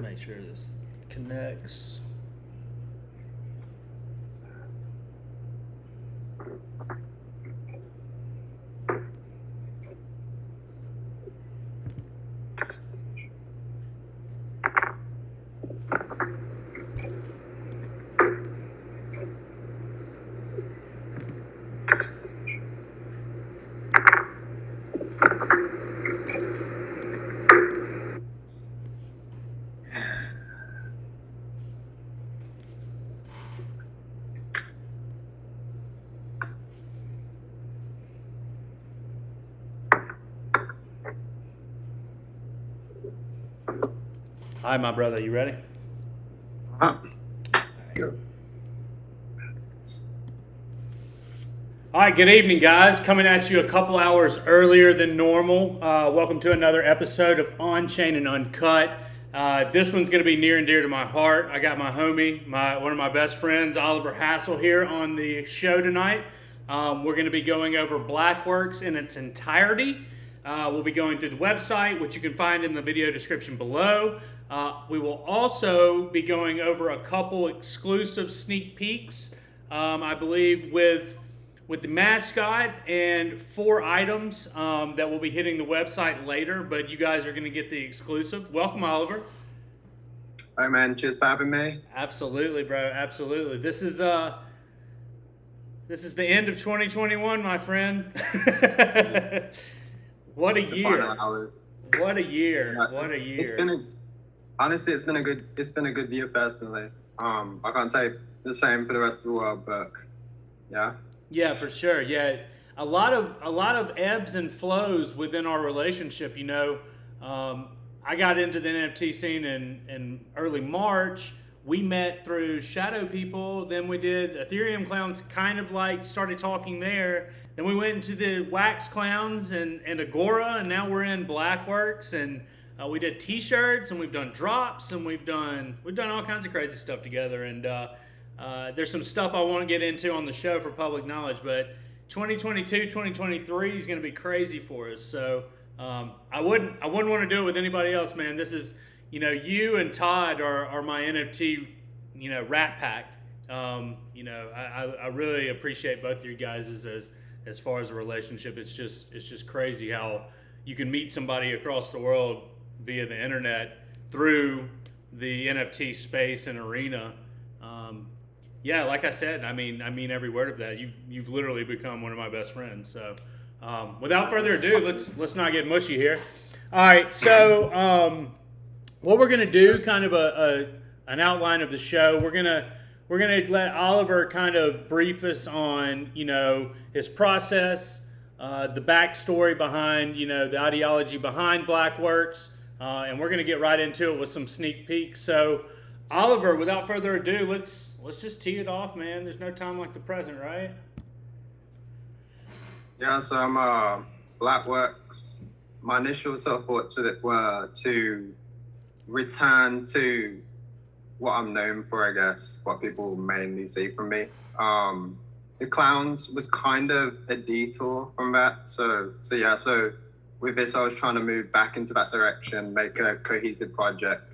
Make sure this connects. Hi, my brother. You ready? Let's go. All right, good evening, guys. Coming at you a couple hours earlier than normal. Welcome to another episode of OnChain and UnCut. This one's going to be near and dear to my heart. I got my homie, one of my best friends, Oliver Hassell, here on the show tonight. We're going to be going over BLACKWORKS in its entirety. We'll be going through the website, which you can find in the video description below. We will also be going over a couple exclusive sneak peeks, I believe, with the mascot and 4 items that will be hitting the website later, but you guys are going to get the exclusive. Welcome, Oliver. All right, man. Cheers for having me. Absolutely, bro. Absolutely. This is the end of 2021, my friend. What a year! What a year! Yeah, what a year! Honestly, it's been a good year personally. I can't say the same for the rest of the world, but yeah. Yeah, for sure. Yeah, a lot of ebbs and flows within our relationship. You know, I got into the NFT scene in early March. We met through Shadow People. Then we did Ethereum Clowns, kind of like started talking there. Then we went into the Wax Clowns and AGORA, and now we're in BLACKWORKS, and we did T-shirts, and we've done drops, and we've done all kinds of crazy stuff together. And there's some stuff I want to get into on the show for public knowledge, but 2022, 2023 is going to be crazy for us. So I wouldn't want to do it with anybody else, man. This is, you and Todd are my NFT, rat pack. I really appreciate both of you guys as far as a relationship. It's just crazy how you can meet somebody across the world via the internet through the NFT space and arena. Yeah, like I said, I mean every word of that. You've literally become one of my best friends. So, without further ado, let's not get mushy here. All right, so what we're gonna do, kind of an outline of the show. We're gonna let Oliver kind of brief us on his process, the backstory behind the ideology behind BLACKWORKS, and we're gonna get right into it with some sneak peeks. So, Oliver, without further ado, let's just tee it off, man. There's no time like the present, right? Yeah, so I'm BLACKWORKS. My initial sort of thoughts with it were to return to what I'm known for, I guess, what people mainly see from me. The clowns was kind of a detour from that. So with this, I was trying to move back into that direction, make a cohesive project.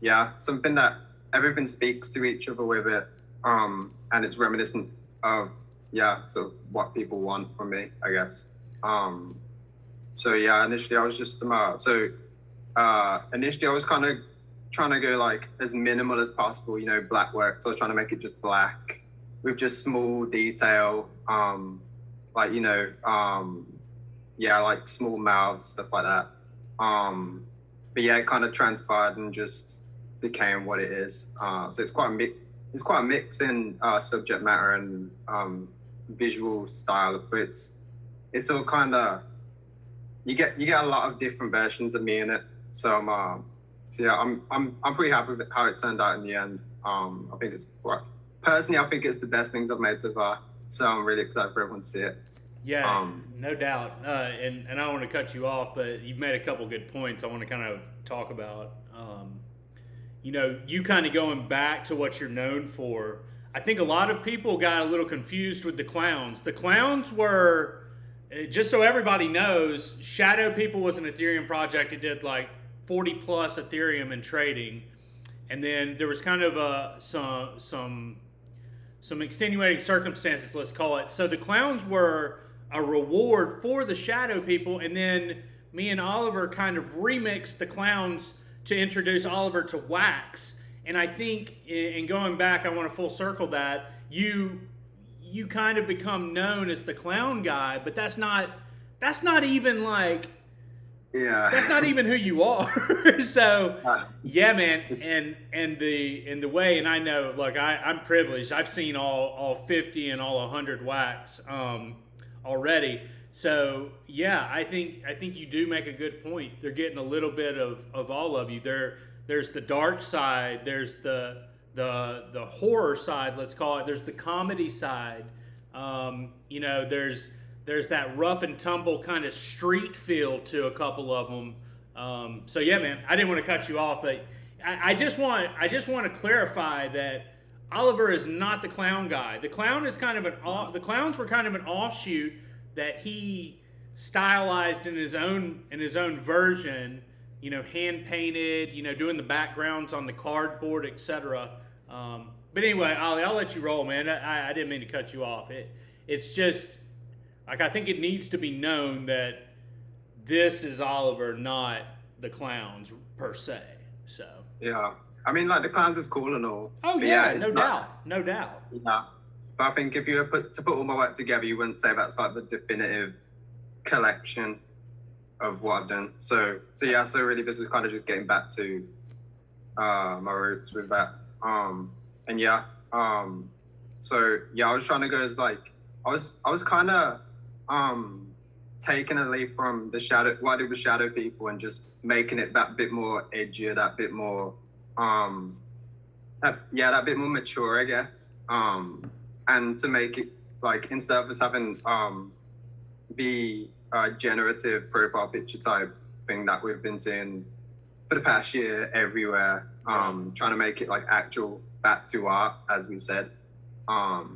Yeah, something that everything speaks to each other with it, and it's reminiscent of sort of what people want from me, I guess. So yeah, initially I was just initially I was kind of trying to go like as minimal as possible, BLACKWORKS. So I was trying to make it just black with just small detail, like small mouths, stuff like that. But yeah, it kind of transpired and just became what it is. So it's quite a mix in subject matter and visual style, but it's all kind of you get a lot of different versions of me in it. So I'm pretty happy with how it turned out in the end. I think I think it's the best things I've made so far. So I'm really excited for everyone to see it. Yeah, no doubt. And I don't want to cut you off, but you've made a couple good points I want to kind of talk about. You kind of going back to what you're known for. I think a lot of people got a little confused with the clowns. The clowns were, just so everybody knows, Shadow People was an Ethereum project. It did like 40 plus Ethereum in trading, and then there was kind of some extenuating circumstances, let's call it. So the clowns were a reward for the shadow people, and then me and Oliver kind of remixed the clowns to introduce Oliver to Wax. And I think, in going back, I want to full circle that you kind of become known as the clown guy, but that's not even like, that's not even who you are. So yeah, man, and the way, and I know, look, I'm privileged. I've seen all 50 and all 100 Wax already. So yeah, I think you do make a good point. They're getting a little bit of all of you. There's the dark side. There's the horror side, let's call it. There's the comedy side. You know, there's that rough and tumble kind of street feel to a couple of them. So yeah, man, I didn't want to cut you off, but I just want to clarify that Oliver is not the clown guy. The clown is kind of the clowns were kind of an offshoot that he stylized in his own version. You know, hand painted. You know, doing the backgrounds on the cardboard, etc. But anyway, Ollie, I'll let you roll, man. I didn't mean to cut you off. It's just like, I think it needs to be known that this is Oliver, not the clowns per se. So yeah, I mean, like, the clowns is cool and all. Oh yeah, no doubt. Yeah, but I think if you were to put all my work together, you wouldn't say that's like the definitive collection of what I've done. So yeah, so really this was kind of just getting back to my roots with that. And yeah, so yeah, I was trying to go as like, I was kind of taking a leap from the shadow, what I did with shadow people, and just making it that bit more edgier, that bit more that bit more mature, I guess. And to make it like, instead of us having the generative profile picture type thing that we've been seeing for the past year everywhere, trying to make it like actual back to art, as we said. So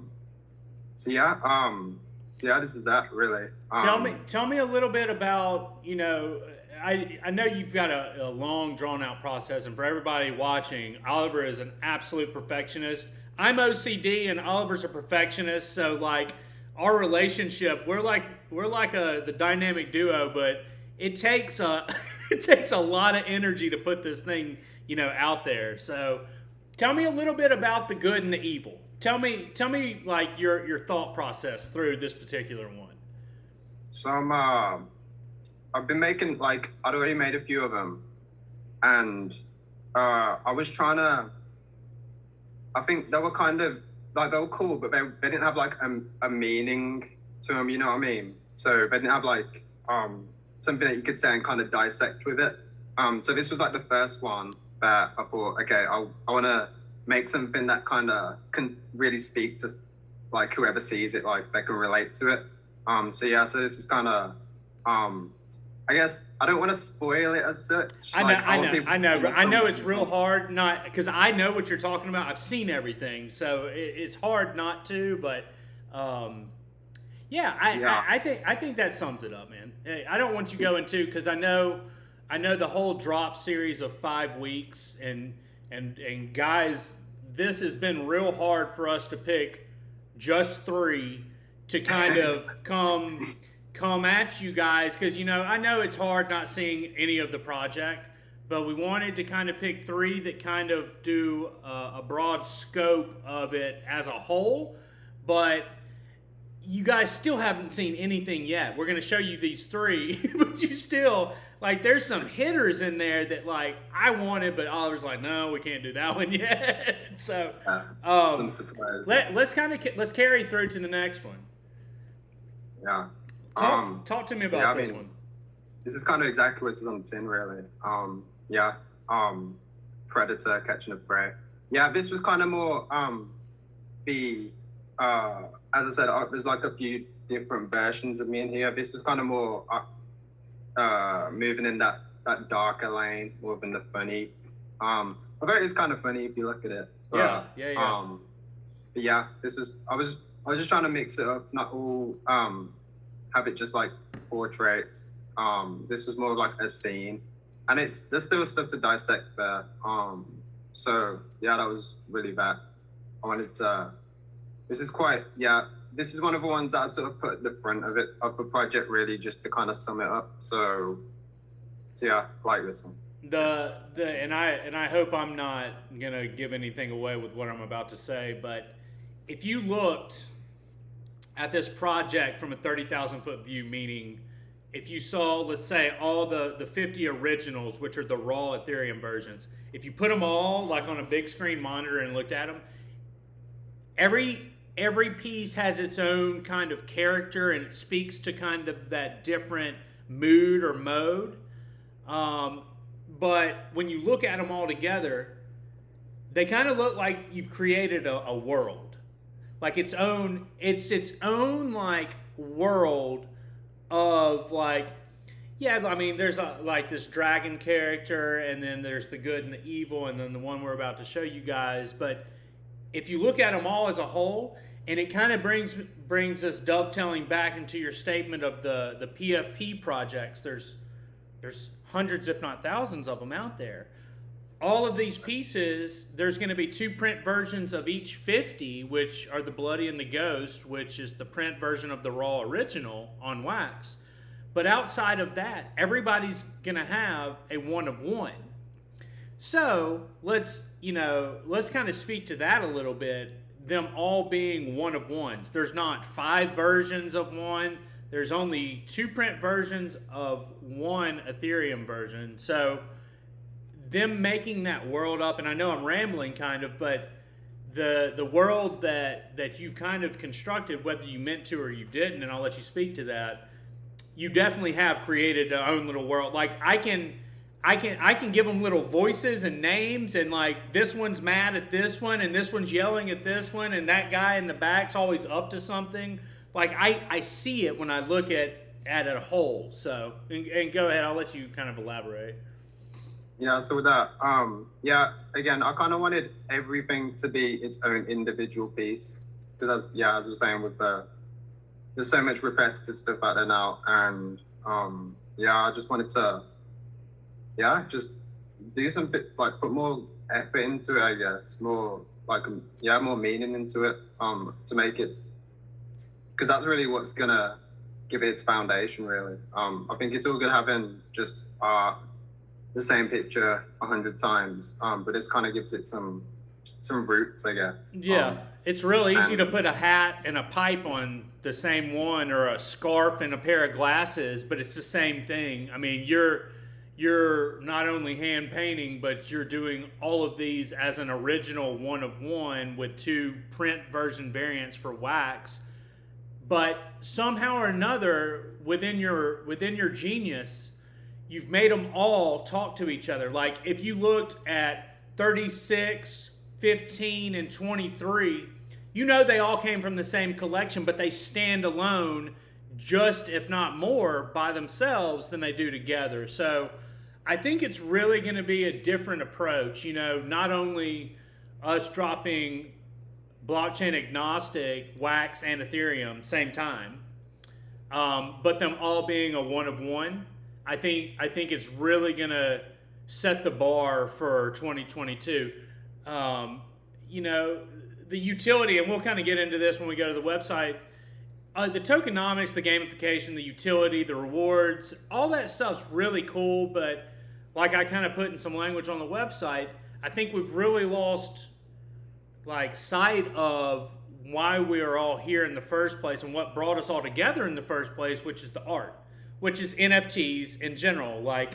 yeah, this is that really. Tell me a little bit about, you know, I know you've got a long drawn out process, and for everybody watching, Oliver is an absolute perfectionist. I'm OCD and Oliver's a perfectionist, so like our relationship, we're like the dynamic duo, but it takes a lot of energy to put this thing, you know, out there. So tell me a little bit about the good and the evil. Tell me like your thought process through this particular one. So I've been making, like, I'd already made a few of them, and I was trying to, I think they were kind of like, they were cool, but they didn't have like a meaning to them, you know what I mean? So they didn't have like something that you could say and kind of dissect with it. So this was like the first one that I thought, okay, I want to make something that kind of can really speak to like whoever sees it, like they can relate to it. So yeah, so this is kind of, I guess I don't want to spoil it as such. I know it's real hard, not because I know what you're talking about. I've seen everything, so it's hard not to. But I think that sums it up, man. I don't want you going too, because I know the whole drop series of 5 weeks, and guys, this has been real hard for us to pick just 3 to kind of come at you guys, because, you know, I know it's hard not seeing any of the project, but we wanted to kind of pick 3 that kind of do a broad scope of it as a whole. But you guys still haven't seen anything yet. We're going to show you these 3, but you still, like, there's some hitters in there that, like, I wanted, but Oliver's like, no, we can't do that one yet. So some surprises. let's carry through to the next one. Yeah. Talk to me about this one. This is kind of exactly what is on the tin, really. Predator catching a prey. Yeah, this was kind of more as I said, there's like a few different versions of me in here. This was kind of more moving in that darker lane more than the funny. Although it is kind of funny if you look at it. But, yeah. But yeah, this is I was just trying to mix it up, not all have it just like portraits. This was more like a scene. and there's still stuff to dissect there. So yeah, that was really bad. I wanted to. This is quite This is one of the ones that I've sort of put at the front of the project, really, just to kind of sum it up. So yeah, I like this one. And I hope I'm not gonna give anything away with what I'm about to say, but if you looked at this project from a 30,000 foot view, meaning if you saw, let's say, all the 50 originals, which are the raw Ethereum versions, if you put them all like on a big screen monitor and looked at them, every piece has its own kind of character, and it speaks to kind of that different mood or mode. But when you look at them all together, they kind of look like you've created a world, like its own like world of like, yeah, I mean, there's like this dragon character, and then there's the good and the evil, and then the one we're about to show you guys. But if you look at them all as a whole, and it kind of brings us dovetailing back into your statement of the PFP projects. There's hundreds, if not thousands, of them out there. All of these pieces, there's going to be 2 print versions of each 50, which are the Bloody and the Ghost, which is the print version of the raw original on wax. But outside of that, everybody's going to have a one of one. So let's kind of speak to that a little bit. Them all being one of ones. There's not 5 versions of one. There's only 2 print versions of one Ethereum version. So them making that world up, and I know I'm rambling kind of, but the world that you've kind of constructed, whether you meant to or you didn't, and I'll let you speak to that, you definitely have created your own little world. Like I can give them little voices and names, and like this one's mad at this one, and this one's yelling at this one, and that guy in the back's always up to something. Like I see it when I look at it a whole. So and go ahead, I'll let you kind of elaborate. Yeah, so with that, again, I kind of wanted everything to be its own individual piece, because as we were saying, there's so much repetitive stuff out there now, and I just wanted to just do some bit, like put more effort into it, I guess, more like more meaning into it, to make it, because that's really what's gonna give it its foundation, really. I think it's all good having just the same picture 100 times, but this kind of gives it some roots, I guess. Yeah, it's real easy to put a hat and a pipe on the same one, or a scarf and a pair of glasses, but it's the same thing. I mean, you're not only hand painting, but you're doing all of these as an original one of one with 2 print version variants for wax. But somehow or another, within your genius, you've made them all talk to each other. Like if you looked at 36, 15, and 23, they all came from the same collection, but they stand alone, just if not more, by themselves than they do together. So I think it's really going to be a different approach. Not only us dropping blockchain agnostic, wax, and Ethereum same time, but them all being a one of one. I think it's really going to set the bar for 2022. The utility, and we'll kind of get into this when we go to the website. The tokenomics, the gamification, the utility, the rewards, all that stuff's really cool, but like I kind of put in some language on the website, I think we've really lost sight of why we are all here in the first place and what brought us all together in the first place, which is the art, which is NFTs in general. Like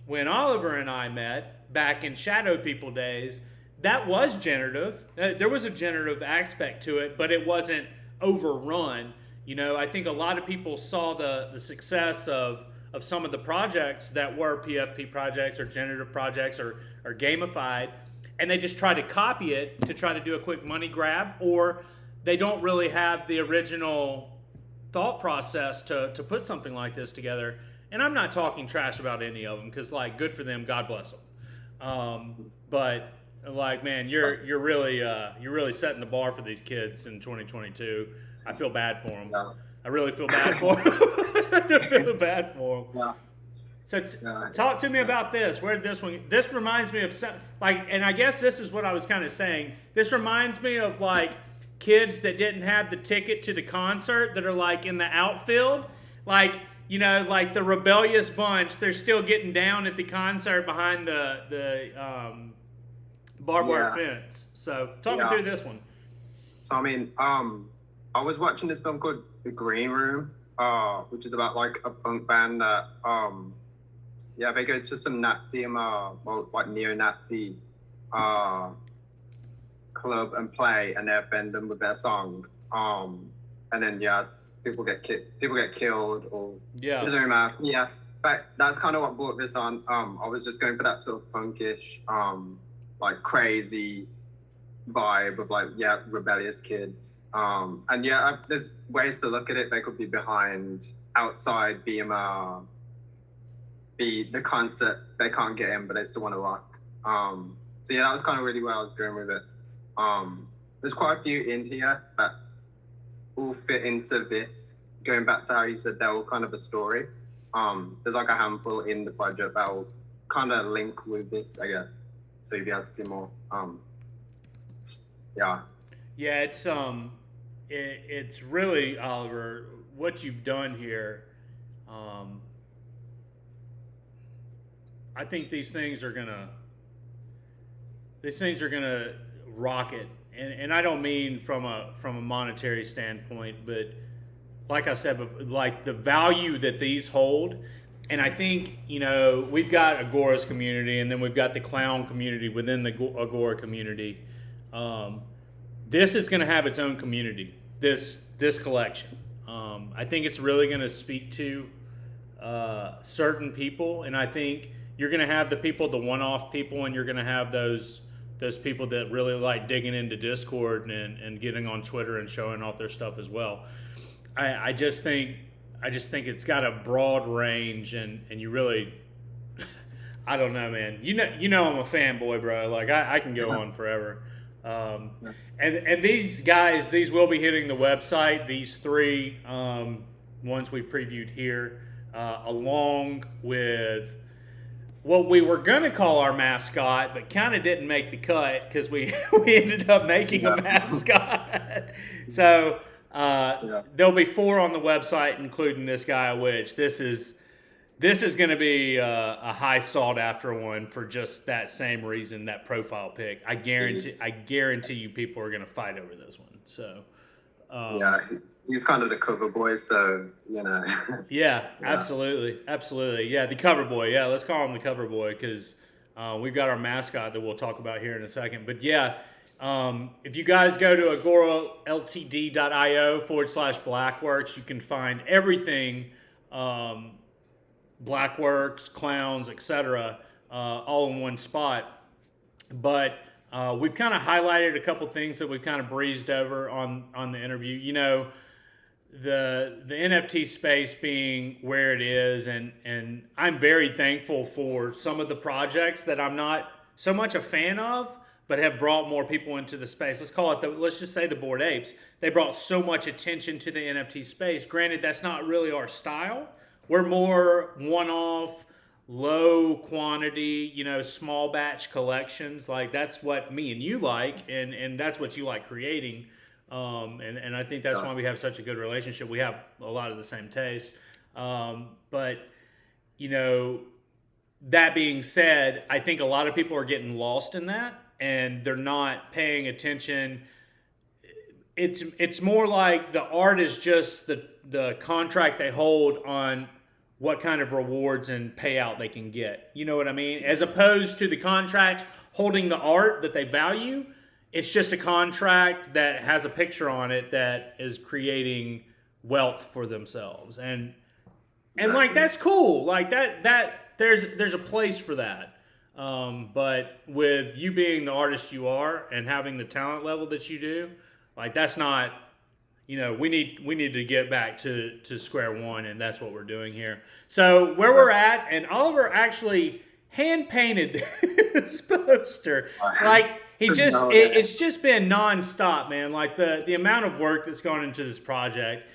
when Oliver and I met back in Shadow People days, that was generative. There was a generative aspect to it, but it wasn't overrun. I think a lot of people saw the success of some of the projects that were PFP projects or generative projects or gamified, and they just try to copy it to try to do a quick money grab, or they don't really have the original thought process to put something like this together. And I'm not talking trash about any of them, because good for them, God bless them. But man, you're really setting the bar for these kids in 2022. I feel bad for them. Yeah. I really feel bad for them. I feel bad for them. Yeah. So talk to me about this. Where did this one? This reminds me of and I guess this is what I was kind of saying. This reminds me of like kids that didn't have the ticket to the concert that are like in the outfield, like like the rebellious bunch. They're still getting down at the concert behind the barbed wire fence. So talk me through this one. So I mean, I was watching this film called The Green Room, which is about like a punk band that they go to some Nazi like neo-Nazi club and play, and they offend them with their song. And then people get killed, or it doesn't really matter. Yeah, but that's kind of what brought this on. I was just going for that sort of punkish, like crazy vibe of like rebellious kids. And there's ways to look at it. They could be behind, outside BMR. The concert, they can't get in, but they still want to rock. So that was kind of really where I was going with it. There's quite a few in here that all fit into this. Going back to how you said they're all kind of a story. There's like a handful in the project that will kind of link with this, I guess. So you'll be able to see more. Yeah, it's really, Oliver, what you've done here. I think these things are gonna rocket, and I don't mean from a monetary standpoint, but like I said, like the value that these hold. And I think, we've got Agora's community, and then we've got the clown community within the Agora community. This is going to have its own community, this collection. I think it's really going to speak to certain people, and I think you're going to have the one-off people, and you're going to have those people that really like digging into Discord and getting on Twitter and showing off their stuff as well. I just think it's got a broad range, and you really, I don't know, man. I'm a fanboy, bro. Like I can go on forever. And these guys, these will be hitting the website. These three ones we previewed here, along with what we were gonna call our mascot, but kind of didn't make the cut because we ended up making a mascot. So. There'll be 4 on the website, including this guy, which this is going to be a high sought after one for just that same reason, that profile pic. I guarantee you people are going to fight over this one. So he's kind of the cover boy, so yeah, absolutely. Yeah, the cover boy. Yeah, let's call him the cover boy because we've got our mascot that we'll talk about here in a second. But yeah. If you guys go to agoraltd.io/BLACKWORKS, you can find everything, BLACKWORKS, clowns, etc., all in one spot. But we've kind of highlighted a couple things that we've kind of breezed over on the interview. The NFT space being where it is, and I'm very thankful for some of the projects that I'm not so much a fan of, but have brought more people into the space. Let's just say the Bored Apes. They brought so much attention to the NFT space. Granted, that's not really our style. We're more one-off, low quantity, small batch collections. Like that's what me and you like, and that's what you like creating. And I think that's why we have such a good relationship. We have a lot of the same taste. But that being said, I think a lot of people are getting lost in that. And they're not paying attention. It's more like the art is just the contract they hold on what kind of rewards and payout they can get. You know what I mean? As opposed to the contract holding the art that they value, it's just a contract that has a picture on it that is creating wealth for themselves. And like that's cool. Like that there's a place for that. But with you being the artist you are and having the talent level that you do, like that's not, we need to get back to square one, and that's what we're doing here. So where we're at, and Oliver actually hand painted this poster. Like it's just been nonstop, man. Like the amount of work that's gone into this project,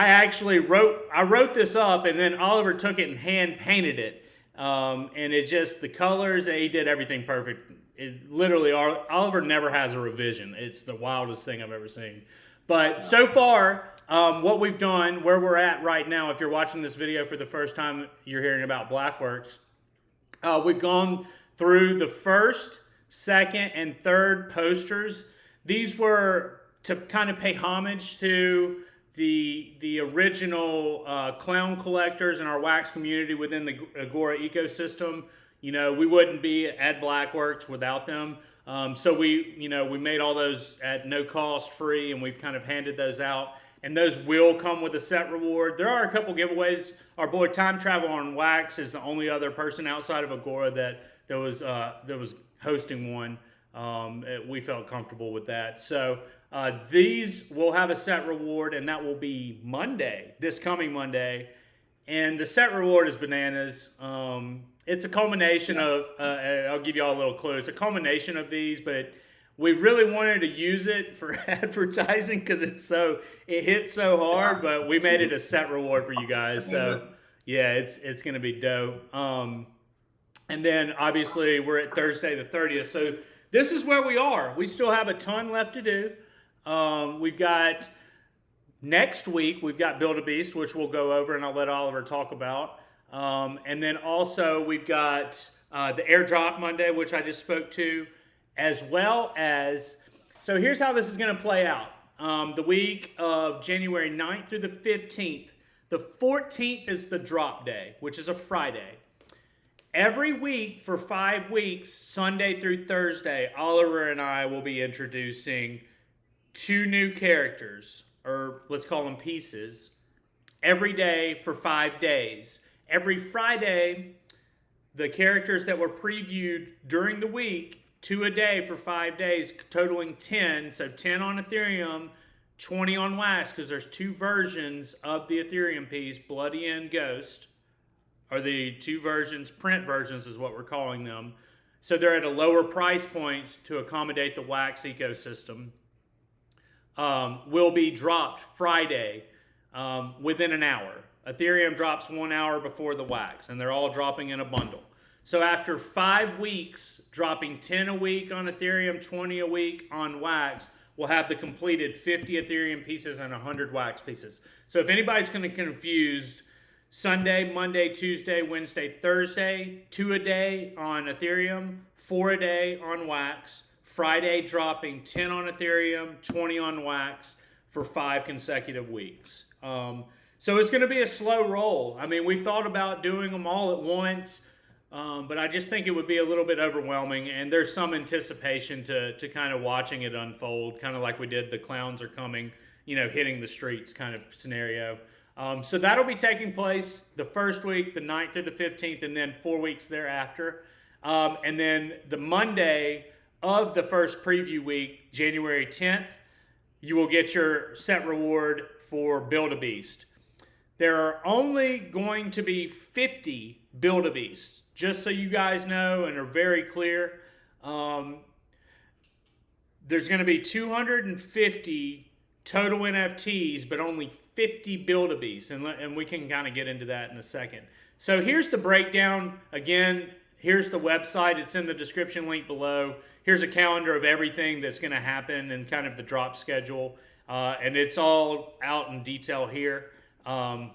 actually wrote this up, and then Oliver took it and hand painted it. And it just, the colors, he did everything perfect. It literally, Oliver never has a revision. It's the wildest thing I've ever seen. But so far, what we've done, where we're at right now, if you're watching this video for the first time, you're hearing about BLACKWORKS. We've gone through the first, second, and third posters. These were to kind of pay homage to the original clown collectors in our wax community within the Agora ecosystem. You know, we wouldn't be at BLACKWORKS without them. So we made all those at no cost, free, and we've kind of handed those out. And those will come with a set reward. There are a couple giveaways. Our boy Time Travel on Wax is the only other person outside of Agora that was hosting one. We felt comfortable with that. So these will have a set reward, and that will be Monday, this coming Monday. And the set reward is bananas. It's a culmination of, I'll give you all a little clue. It's a culmination of these, but we really wanted to use it for advertising because it hits so hard, but we made it a set reward for you guys. So yeah, it's going to be dope. And then obviously we're at Thursday the 30th. So this is where we are. We still have a ton left to do. We've got next week, we've got Build a Beast, which we'll go over and I'll let Oliver talk about. And then also we've got the airdrop Monday, which I just spoke to, as well as, so here's how this is going to play out. The week of January 9th through the 15th. The 14th is the drop day, which is a Friday. Every week for 5 weeks, Sunday through Thursday, Oliver and I will be introducing 2 new characters, or let's call them pieces, every day for 5 days. Every Friday, the characters that were previewed during the week, 2 a day for 5 days, totaling 10. So 10 on Ethereum, 20 on Wax, because there's 2 versions of the Ethereum piece, Bloody and Ghost, are the 2 versions, print versions is what we're calling them. So they're at a lower price points to accommodate the Wax ecosystem. Will be dropped Friday within an hour. Ethereum drops 1 hour before the Wax, and they're all dropping in a bundle. So after 5 weeks, dropping 10 a week on Ethereum, 20 a week on Wax, we'll have the completed 50 Ethereum pieces and 100 Wax pieces. So if anybody's going to confused, Sunday, Monday, Tuesday, Wednesday, Thursday, 2 a day on Ethereum, 4 a day on Wax. Friday dropping 10 on Ethereum, 20 on Wax for 5 consecutive weeks. So it's going to be a slow roll. I mean, we thought about doing them all at once, but I just think it would be a little bit overwhelming, and there's some anticipation to kind of watching it unfold, kind of like we did the Clowns Are Coming, hitting the streets kind of scenario. So that'll be taking place the first week, the 9th through the 15th, and then 4 weeks thereafter. And then the Monday of the first preview week, January 10th, you will get your set reward for Build a Beast. There are only going to be 50 Build a Beasts, just so you guys know and are very clear. There's going to be 250 total NFTs, but only 50 Build a Beasts, and we can kind of get into that in a second. So here's the breakdown. Again, here's the website. It's in the description link below. Here's a calendar of everything that's going to happen and kind of the drop schedule. And it's all out in detail here,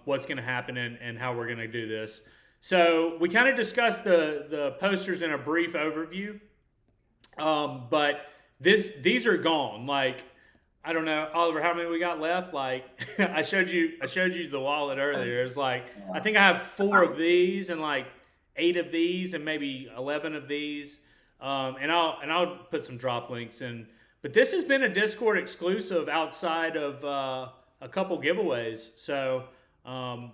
what's going to happen and how we're going to do this. So we kind of discussed the posters in a brief overview, but these are gone. Like, I don't know, Oliver, how many we got left? Like, I showed you the wallet earlier. It's like, I think I have 4 of these and like 8 of these and maybe 11 of these. And I'll put some drop links in. But this has been a Discord exclusive outside of a couple giveaways. So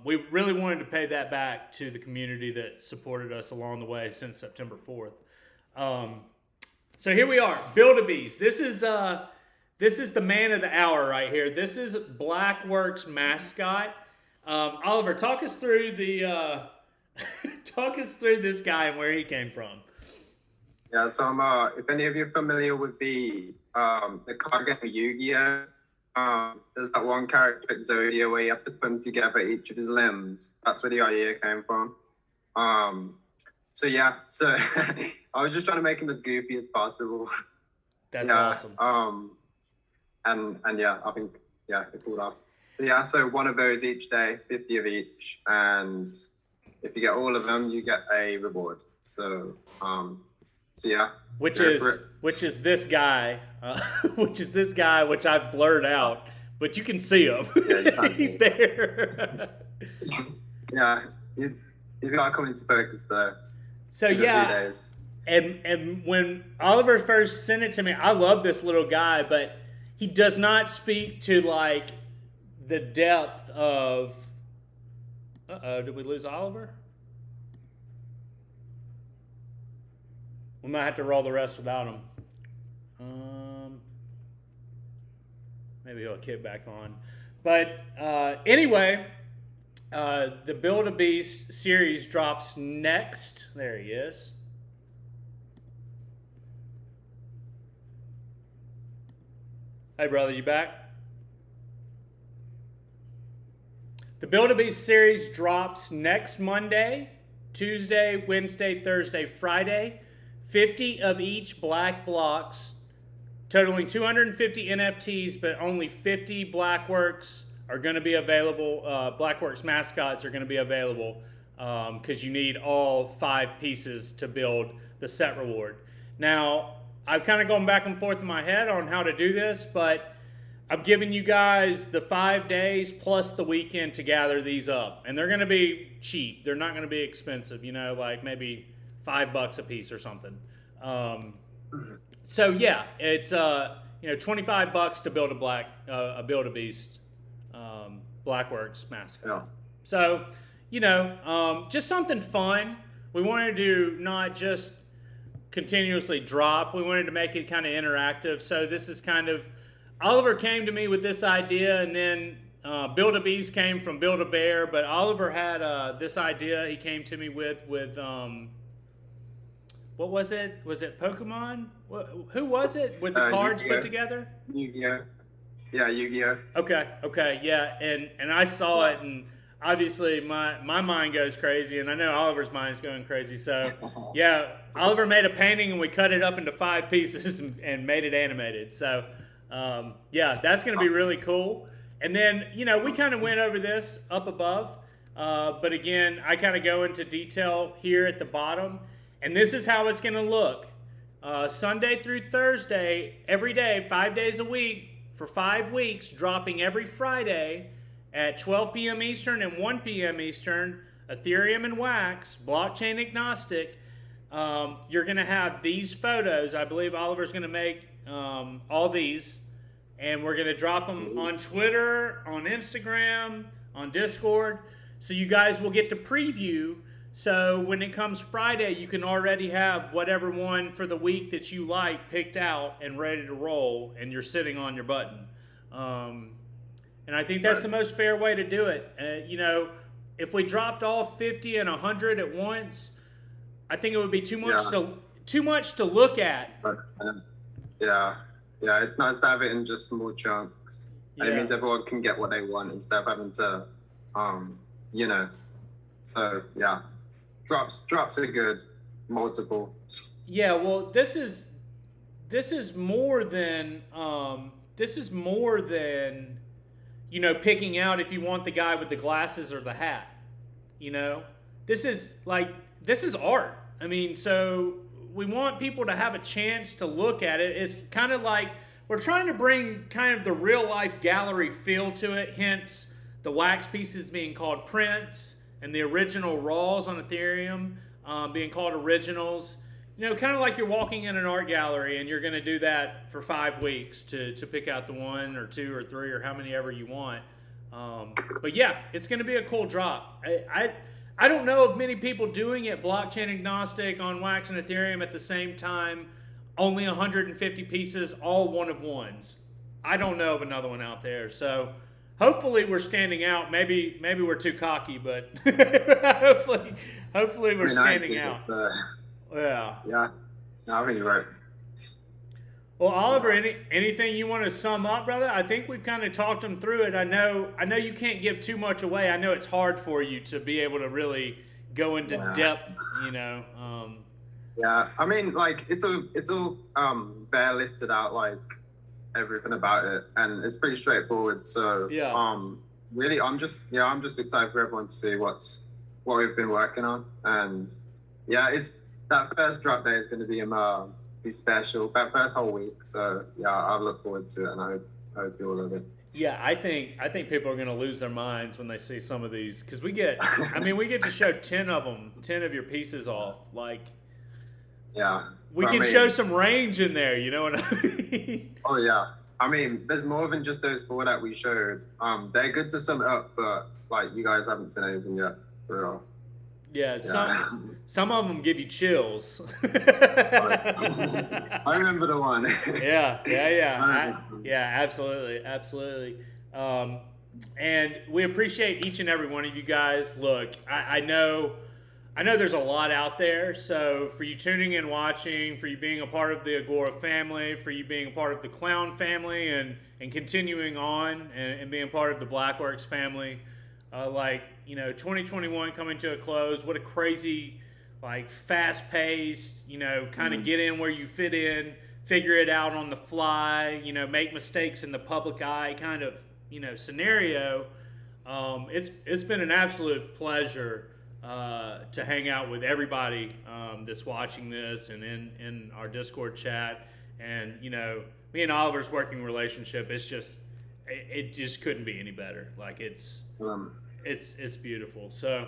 we really wanted to pay that back to the community that supported us along the way since September 4th. So here we are, Build a Beast. This is the man of the hour right here. This is BLACKWORKS mascot. Oliver, talk us through this guy and where he came from. Yeah, so if any of you are familiar with the card game Yu-Gi-Oh, There's that one character Exodia where you have to put them together, each of his limbs. That's where the idea came from. So yeah, so I was just trying to make him as goofy as possible. That's awesome. And yeah, I think it pulled off. So yeah, so one of those each day, 50 of each, and if you get all of them, you get a reward. So yeah. Which is this guy, which I've blurred out, but you can see him. Yeah, he's there. Yeah, he's got to come into focus though. So yeah, and when Oliver first sent it to me, I love this little guy, but he does not speak to like the depth of. Did we lose Oliver? We might have to roll the rest without him. Maybe he'll kick back on. But anyway, the Build a Beast series drops next. There he is. Hey, brother, you back? The Build a Beast series drops next Monday, Tuesday, Wednesday, Thursday, Friday. 50 of each black blocks, totaling 250 NFTs, but only 50 BLACKWORKS are going to be available. BLACKWORKS mascots are going to be available because you need all 5 pieces to build the set reward. Now, I've kind of gone back and forth in my head on how to do this, but I'm giving you guys the 5 days plus the weekend to gather these up. And they're going to be cheap. They're not going to be expensive, you know, like maybe $5 a piece or something. So yeah, it's $25 to build a Build a Beast BLACKWORKS mascot. Yeah. So just something fun. We wanted to not just continuously drop. We wanted to make it kind of interactive. So this is kind of Oliver came to me with this idea, and then Build a Beast came from Build a Bear. But Oliver had this idea he came to me with. What was it? Was it Pokemon? Who was it with the cards put together? Yu-Gi-Oh. Yeah, Yu-Gi-Oh. Okay, yeah. And I saw it, and obviously my mind goes crazy, and I know Oliver's mind is going crazy. So, yeah, Oliver made a painting, and we cut it up into 5 pieces and made it animated. So, yeah, that's going to be really cool. And then, we kind of went over this up above. But again, I kind of go into detail here at the bottom. And this is how it's going to look. Sunday through Thursday, every day, 5 days a week, for 5 weeks, dropping every Friday at 12 p.m. Eastern and 1 p.m. Eastern, Ethereum and Wax, blockchain agnostic. You're going to have these photos. I believe Oliver's going to make all these. And we're going to drop them on Twitter, on Instagram, on Discord. So you guys will get to preview. So when it comes Friday, you can already have whatever one for the week that you like picked out and ready to roll, and you're sitting on your button. And I think that's the most fair way to do it. If we dropped all 50 and 100 at once, I think it would be too much to look at. Yeah, it's nice to have it in just small chunks. Yeah. And it means everyone can get what they want instead of having to, So yeah. Drops are good, multiple. Yeah, well, this is more than picking out if you want the guy with the glasses or the hat. This is art. I mean, so we want people to have a chance to look at it. It's kind of like we're trying to bring kind of the real life gallery feel to it. Hence, the wax pieces being called prints. And the original raws on Ethereum being called originals. Kind of like you're walking in an art gallery and you're going to do that for 5 weeks to pick out the 1 or 2 or 3 or how many ever you want. But yeah, it's going to be a cool drop. I don't know of many people doing it blockchain agnostic on Wax and Ethereum at the same time. Only 150 pieces, all one of ones. I don't know of another one out there. So hopefully we're standing out. Maybe we're too cocky, but hopefully we're standing out. Yeah. No, I think you're right. Well, Oliver, anything you want to sum up, brother? I think we've kind of talked them through it. I know you can't give too much away. I know it's hard for you to be able to really go into depth, you know. Yeah, I mean, like it's all bare listed out, like everything about it, and it's pretty straightforward. So Yeah. really, I'm just excited for everyone to see what we've been working on, and yeah, it's that first drop day is going to be special. That first whole week, so yeah, I look forward to it, and I hope you all love it. Yeah, I think people are going to lose their minds when they see some of these because we get to show 10 of them, 10 of your pieces off. Like, Yeah, we but I can mean, show some range in there, you know what I mean? oh yeah, I mean, there's more than just those four that we showed. They're good to sum it up, but like you guys haven't seen anything yet, for real. Yeah, Yeah. some of them give you chills. I remember the one. Yeah, absolutely, absolutely. And we appreciate each and every one of you guys. Look, I know there's a lot out there. So for you tuning in, watching, for you being a part of the Agora family, for you being a part of the Clown family, and continuing on and being part of the BLACKWORKS family, 2021 coming to a close. What a crazy, like, fast-paced, kind of get in where you fit in, figure it out on the fly, make mistakes in the public eye kind of, scenario. It's been an absolute pleasure to hang out with everybody that's watching this and in our Discord chat. And, me and Oliver's working relationship, it just couldn't be any better. Like, it's beautiful. So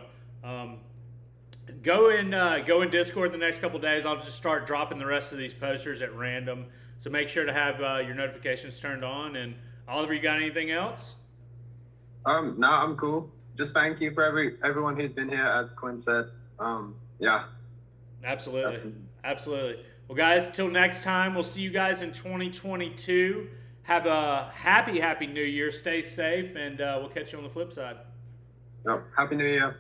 go in Discord the next couple of days. I'll just start dropping the rest of these posters at random. So make sure to have your notifications turned on. And Oliver, you got anything else? No, I'm cool. Just thank you for everyone who's been here, as Quinn said. Yeah. Absolutely. Absolutely. Well, guys, till next time, we'll see you guys in 2022. Have a happy New Year. Stay safe, and we'll catch you on the flip side. Yep. Happy New Year.